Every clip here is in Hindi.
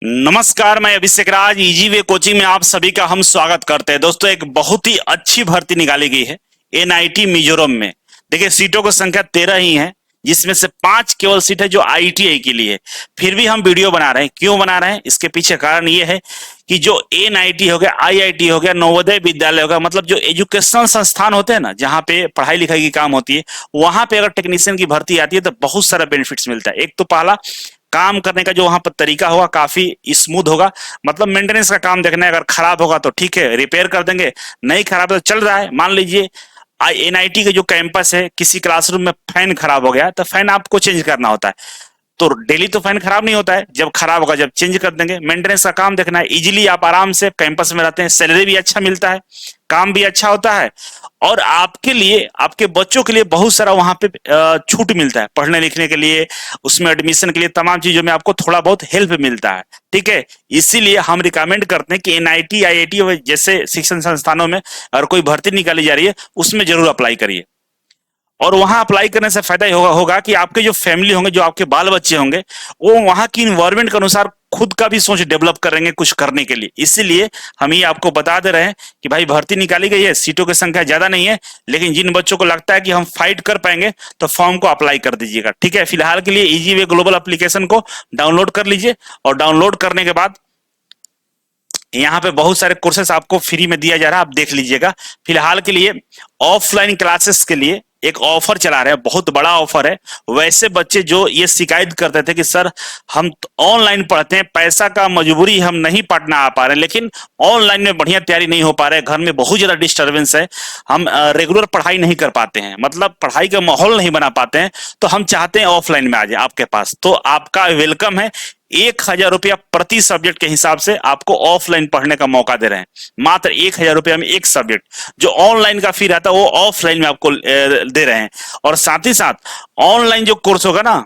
नमस्कार, मैं अभिषेक राज इजी वे कोचिंग में आप सभी का हम स्वागत करते हैं। दोस्तों, एक बहुत ही अच्छी भर्ती निकाली गई है एनआईटी मिजोरम में। देखिए, सीटों की संख्या 13 ही है, जिसमें से 5 केवल सीट है जो आईटीआई के लिए है। फिर भी हम वीडियो बना रहे हैं। क्यों बना रहे हैं? इसके पीछे कारण ये है कि जो एनआईटी हो गया, आईआईटी हो गया, नवोदय विद्यालय हो गया, मतलब जो एजुकेशनल संस्थान होते हैं ना, जहाँ पे पढ़ाई लिखाई की काम होती है, वहां पे अगर टेक्नीशियन की भर्ती आती है तो बहुत सारा बेनिफिट्स मिलता है। एक तो पहला, काम करने का जो वहां पर तरीका होगा काफी स्मूथ होगा। मतलब मेंटेनेंस का काम देखना है, अगर खराब होगा तो ठीक है, रिपेयर कर देंगे। नहीं खराब है तो चल रहा है। मान लीजिए एनआईटी के जो कैंपस है, किसी क्लासरूम में फैन खराब हो गया तो फैन आपको चेंज करना होता है। तो डेली तो फैन खराब नहीं होता है, जब खराब होगा जब चेंज कर देंगे। मेंटेनेंस का काम देखना है, इजीली आप आराम से कैंपस में रहते हैं, सैलरी भी अच्छा मिलता है, काम भी अच्छा होता है, और आपके लिए, आपके बच्चों के लिए बहुत सारा वहां पे छूट मिलता है पढ़ने लिखने के लिए, उसमें एडमिशन के लिए, तमाम चीजों में आपको थोड़ा बहुत हेल्प मिलता है। ठीक है, इसीलिए हम रिकमेंड करते हैं कि एनआईटी आईआईटी जैसे शिक्षण संस्थानों में अगर कोई भर्ती निकाली जा रही है उसमें जरूर अप्लाई करिए। और वहां अप्लाई करने से फायदा ही होगा कि आपके जो फैमिली होंगे, जो आपके बाल बच्चे होंगे, वो वहां की इन्वायरमेंट के अनुसार खुद का भी सोच डेवलप करेंगे कुछ करने के लिए। इसीलिए हम ये आपको बता दे रहे हैं कि भाई भर्ती निकाली गई है, सीटों की संख्या ज्यादा नहीं है, लेकिन जिन बच्चों को लगता है कि हम फाइट कर पाएंगे तो फॉर्म को अप्लाई कर दीजिएगा। ठीक है, फिलहाल के लिए इजी वे ग्लोबल एप्लीकेशन को डाउनलोड कर लीजिए, और डाउनलोड करने के बाद यहाँ पे बहुत सारे कोर्सेस आपको फ्री में दिया जा रहा है, आप देख लीजिएगा। फिलहाल के लिए ऑफलाइन क्लासेस के लिए एक ऑफर चला रहे हैं, बहुत बड़ा ऑफर है। वैसे बच्चे जो ये शिकायत करते थे कि सर हम ऑनलाइन पढ़ते हैं, पैसा का मजबूरी, हम नहीं पढ़ना आ पा रहे हैं, लेकिन ऑनलाइन में बढ़िया तैयारी नहीं हो पा रहे, घर में बहुत ज्यादा डिस्टर्बेंस है, हम रेगुलर पढ़ाई नहीं कर पाते हैं, मतलब पढ़ाई का माहौल नहीं बना पाते हैं, तो हम चाहते हैं ऑफलाइन में आ जाए आपके पास, तो आपका वेलकम है। 1,000 रुपया प्रति सब्जेक्ट के हिसाब से आपको ऑफलाइन पढ़ने का मौका दे रहे हैं। मात्र 1,000 रुपया में एक सब्जेक्ट। जो ऑनलाइन का फी रहता है वो ऑफलाइन में आपको दे रहे हैं। और साथ ही साथ ऑनलाइन जो कोर्स होगा ना,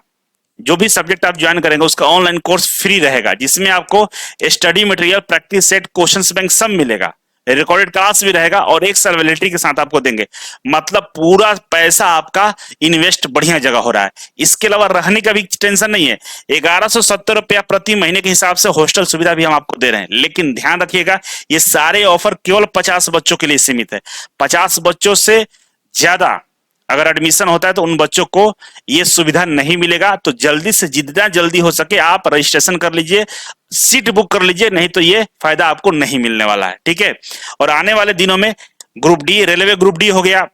जो भी सब्जेक्ट आप ज्वाइन करेंगे उसका ऑनलाइन कोर्स फ्री रहेगा, जिसमें आपको study material, practice set, questions bank सब मिलेगा, रिकॉर्डेड क्लास भी रहेगा, और एक साल वैलिडिटी के साथ आपको देंगे। मतलब पूरा पैसा आपका इन्वेस्ट बढ़िया जगह हो रहा है। इसके अलावा रहने का भी टेंशन नहीं है। 1,170 रुपया प्रति महीने के हिसाब से हॉस्टल सुविधा भी हम आपको दे रहे हैं। लेकिन ध्यान रखिएगा, ये सारे ऑफर केवल 50 बच्चों के लिए सीमित है। 50 बच्चों से ज्यादा अगर एडमिशन होता है तो उन बच्चों को ये सुविधा नहीं मिलेगा। तो जल्दी से जितना जल्दी हो सके आप रजिस्ट्रेशन कर लीजिए, सीट बुक कर लीजिए, नहीं तो ये फायदा आपको नहीं मिलने वाला है। ठीक है, और आने वाले दिनों में group D, railway group D हो गया,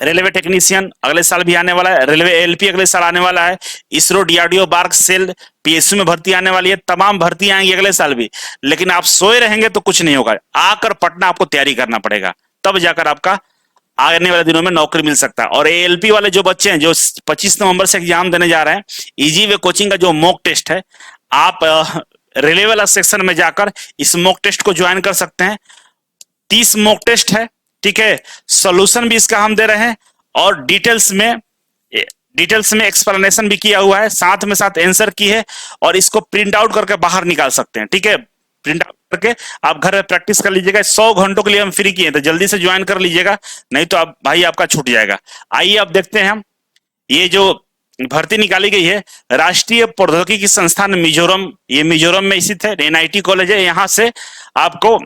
रेलवे टेक्नीशियन अगले साल भी आने वाला है, रेलवे एलपी अगले साल आने वाला है, ISRO, DRDO, BARC, SAIL, PSU में भर्ती आने वाली है, तमाम भर्ती आएंगी अगले साल भी। लेकिन आप सोए रहेंगे तो कुछ नहीं होगा, आकर पटना आपको तैयारी करना पड़ेगा, तब जाकर आपका आने वाले दिनों में नौकरी मिल सकता है। और एएलपी वाले जो बच्चे हैं जो 25 नवंबर से एग्जाम देने जा रहे हैं, इजी वे कोचिंग का जो मॉक टेस्ट है, आप रेलवे वाला सेक्शन में जाकर इस मॉक टेस्ट को ज्वाइन कर सकते हैं। 30 मॉक टेस्ट है। ठीक है, सोल्यूशन भी इसका हम दे रहे हैं, और डिटेल्स में एक्सप्लेनेशन भी किया हुआ है, साथ में साथ आंसर की है, और इसको प्रिंट आउट करके बाहर निकाल सकते हैं। ठीक है, प्रिंट आउट करके आप घर में प्रैक्टिस कर लीजिएगा। 100 घंटों के लिए हम फ्री किए, तो जल्दी से ज्वाइन कर लीजिएगा, नहीं तो आप भाई आपका छूट जाएगा। आइए अब देखते हैं हम ये जो भर्ती निकाली गई है, राष्ट्रीय प्रौद्योगिकी संस्थान मिजोरम, ये मिजोरम में स्थित है, एनआईटी कॉलेज है, यहाँ से आपको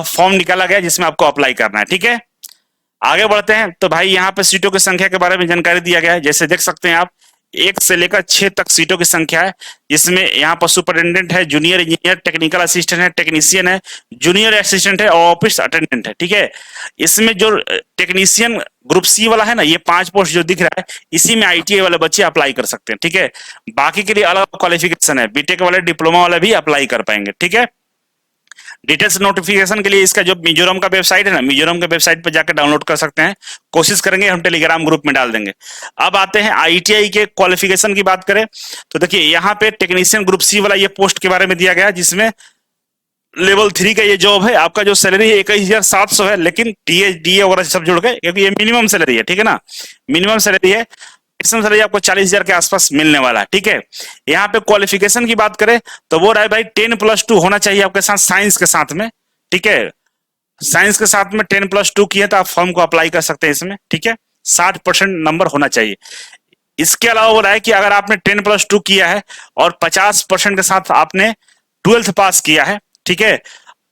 फॉर्म निकाला गया जिसमें आपको अप्लाई करना है। ठीक है, आगे बढ़ते हैं। तो भाई यहाँ पे सीटों की संख्या के बारे में जानकारी दिया गया है, जैसे देख सकते हैं आप, 1 से लेकर 6 तक सीटों की संख्या है। इसमें यहाँ पर सुपरिटेंडेंट है, जूनियर इंजीनियर, टेक्निकल असिस्टेंट है, टेक्नीशियन है, जूनियर असिस्टेंट है, और ऑफिस अटेंडेंट है। ठीक है, इसमें जो टेक्नीशियन ग्रुप सी वाला है ना, ये 5 पोस्ट जो दिख रहा है, इसी में आईटीआई वाले बच्चे अप्लाई कर सकते हैं। ठीक है, बाकी के लिए अलग क्वालिफिकेशन है, बीटेक वाले, डिप्लोमा वाले भी अप्लाई कर पाएंगे। ठीक है, डिटेल्स नोटिफिकेशन के लिए इसका जो मिजोरम का वेबसाइट है ना, मिजोरम के वेबसाइट पर जाकर डाउनलोड कर सकते हैं। कोशिश करेंगे हम टेलीग्राम ग्रुप में डाल देंगे। अब आते हैं आईटीआई के क्वालिफिकेशन की बात करें तो देखिए, यहाँ पे टेक्नीशियन ग्रुप सी वाला ये पोस्ट के बारे में दिया गया, जिसमें लेवल 3 का ये जॉब है। आपका जो सैलरी है 21,700 है, लेकिन टीए डीए वगैरह सब जुड़ गए, क्योंकि ये मिनिमम सैलरी है। ठीक है ना, मिनिमम सैलरी है। मैक्सिमम सैलरी आपको 40,000 के आसपास मिलने वाला है। ठीक है, यहाँ पे क्वालिफिकेशन की बात करें तो वो रहा है भाई 10+2 होना चाहिए आपके साथ, साइंस के साथ में। ठीक है, साइंस के साथ में 10+2 किया तो आप फॉर्म को अप्लाई कर सकते हैं इसमें। ठीक है, 60% नंबर होना चाहिए। इसके अलावा हो रहा है कि अगर आपने 10+2 किया है और 50% के साथ आपने ट्वेल्थ पास किया है, ठीक है,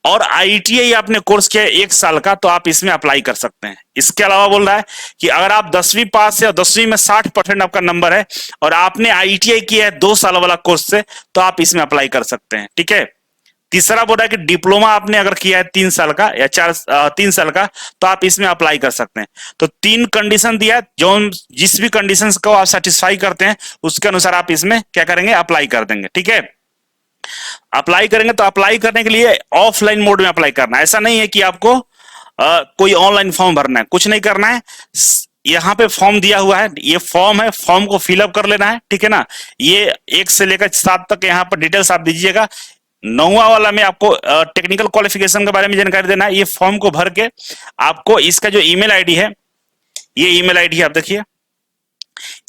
और आईटीआई आपने कोर्स किया है 1 साल का, तो आप इसमें अप्लाई कर सकते हैं। इसके अलावा बोल रहा है कि अगर आप 10वीं पास है और 10वीं में 60% आपका नंबर है और आपने आईटीआई किया है 2 साल वाला कोर्स से, तो आप इसमें अप्लाई कर सकते हैं, ठीक है। तीसरा बोल रहा है कि डिप्लोमा आपने अगर किया है 3 साल का या 3 साल का, तो आप इसमें अप्लाई कर सकते हैं। तो 3 कंडीशन दिया है, जो जिस भी कंडीशन को आप सेटिस्फाई करते हैं उसके अनुसार आप इसमें क्या करेंगे, अप्लाई कर देंगे, ठीक है। अप्लाई करेंगे तो अप्लाई करने के लिए ऑफलाइन मोड में अप्लाई करना है, ऐसा नहीं है कि आपको कोई ऑनलाइन फॉर्म भरना है, कुछ नहीं करना है। यहाँ पे फॉर्म दिया हुआ है, ये फॉर्म है, फॉर्म को फिलअप कर लेना है, ठीक है ना। ये 1 से लेकर 7 तक यहाँ पर डिटेल्स आप दीजिएगा। 9वां वाला में आपको टेक्निकल क्वालिफिकेशन के बारे में जानकारी देना है। ये फॉर्म को भर के आपको इसका जो ईमेल आईडी है, ये ईमेल आईडी आप देखिए,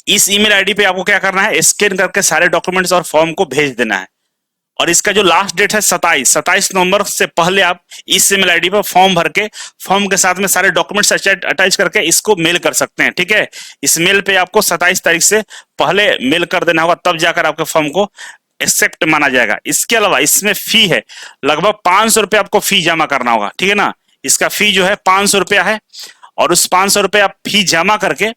इस ईमेल आईडी पे आपको क्या करना है, स्कैन करके सारे डॉक्यूमेंट्स और फॉर्म को भेज देना है। और इसका जो लास्ट डेट है 27 नवंबर से पहले आप इस ईमेल आईडी पर फॉर्म भर के फॉर्म के साथ में सारे डॉक्यूमेंट्स अटैच करके इसको मेल कर सकते हैं, ठीक है। इस मेल पे आपको 27 तारीख से पहले मेल कर देना होगा, तब जाकर आपके फॉर्म को एक्सेप्ट माना जाएगा। इसके अलावा इसमें फी है, लगभग 500 रुपये आपको फी जमा करना होगा, ठीक है ना। इसका फी जो है 500 रुपया है, और उस 500 रुपये आप फी जमा करके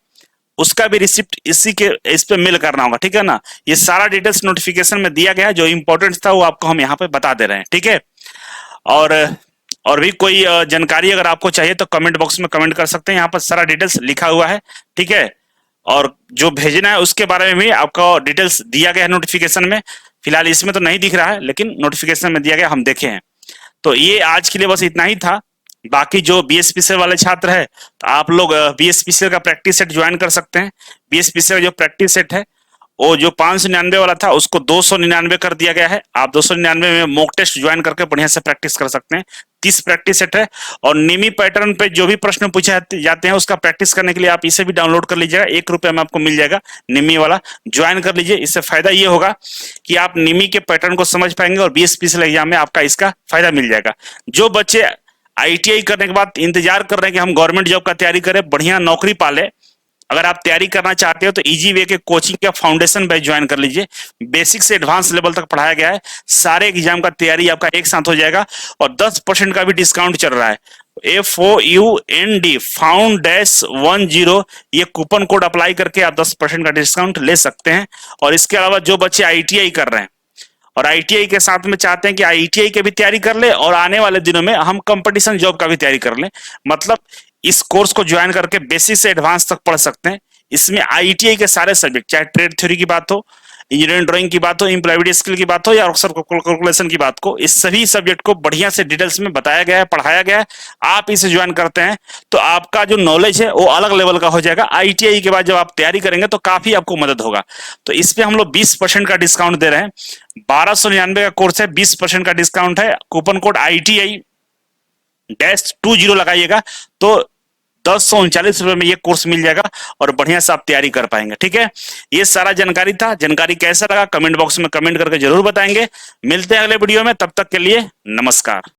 उसका भी रिसिप्ट इसी के इस पे मेल करना होगा, ठीक है ना। ये सारा डिटेल्स नोटिफिकेशन में दिया गया है, जो इंपॉर्टेंट था वो आपको हम यहाँ पे बता दे रहे हैं, ठीक है। और और भी कोई जानकारी अगर आपको चाहिए तो कमेंट बॉक्स में कमेंट कर सकते हैं, यहाँ पर सारा डिटेल्स लिखा हुआ है, ठीक है। और जो भेजना है उसके बारे में भी आपको डिटेल्स दिया गया है नोटिफिकेशन में। फिलहाल इसमें तो नहीं दिख रहा है, लेकिन नोटिफिकेशन में दिया गया, हम देखे हैं। तो ये आज के लिए बस इतना ही था। बाकी जो बीएसपीसीएल वाले छात्र है, तो आप लोग बीएसपीसीएल का प्रैक्टिस सेट ज्वाइन कर सकते हैं। बीएसपीसीएल का जो प्रैक्टिस सेट है, वो जो 599 वाला था उसको 299 कर दिया गया है। आप 299 में मॉक टेस्ट ज्वाइन करके बढ़िया से प्रैक्टिस कर सकते हैं। 30 प्रैक्टिस सेट है, और निमी पैटर्न पे जो भी प्रश्न पूछे जाते हैं उसका प्रैक्टिस करने के लिए आप इसे भी डाउनलोड कर लीजिएगा। 1 रुपये में आपको मिल जाएगा, निमी वाला ज्वाइन कर लीजिए। इससे फायदा ये होगा कि आप निमी के पैटर्न को समझ पाएंगे और बीएसपीसीएल एग्जाम में आपका इसका फायदा मिल जाएगा। जो बच्चे आईटीआई करने के बाद इंतजार कर रहे हैं कि हम गवर्नमेंट जॉब का तैयारी करें, बढ़िया नौकरी पाले, अगर आप तैयारी करना चाहते हो तो इजी वे के कोचिंग का फाउंडेशन बैच ज्वाइन कर लीजिए। बेसिक से एडवांस लेवल तक पढ़ाया गया है, सारे एग्जाम का तैयारी आपका एक साथ हो जाएगा, और 10% का भी डिस्काउंट चल रहा है। FOUND FOUND-10 ये कूपन कोड अप्लाई करके आप 10% का डिस्काउंट ले सकते हैं। और इसके अलावा जो बच्चे आईटीआई कर रहे हैं और आईटीआई के साथ में चाहते हैं कि आईटीआई की भी तैयारी कर ले और आने वाले दिनों में हम कंपटीशन जॉब का भी तैयारी कर लें, मतलब इस कोर्स को ज्वाइन करके बेसिक से एडवांस तक पढ़ सकते हैं। इसमें आईटीआई के सारे सब्जेक्ट, चाहे ट्रेड थ्योरी की बात हो, इंजीनियरिंग ड्राइंग की बात हो, एम्प्लॉयबिलिटी स्किल की बात हो, या अक्सर कैलकुलेशन की बात को, इस सभी सब्जेक्ट को बढ़िया से डिटेल्स में बताया गया है, पढ़ाया गया है। आप इसे ज्वाइन करते हैं तो आपका जो नॉलेज है वो अलग लेवल का हो जाएगा। आईटीआई के बाद जब आप तैयारी करेंगे तो काफी आपको मदद होगा। तो इस पे हम लोग 20% का डिस्काउंट दे रहे हैं। 1299 का कोर्स है, 20% का डिस्काउंट है। कूपन कोड ITI-20 लगाइएगा तो 1039 रुपए में ये कोर्स मिल जाएगा और बढ़िया से आप तैयारी कर पाएंगे, ठीक है। ये सारा जानकारी था। जानकारी कैसा लगा कमेंट बॉक्स में कमेंट करके जरूर बताएंगे। मिलते हैं अगले वीडियो में, तब तक के लिए नमस्कार।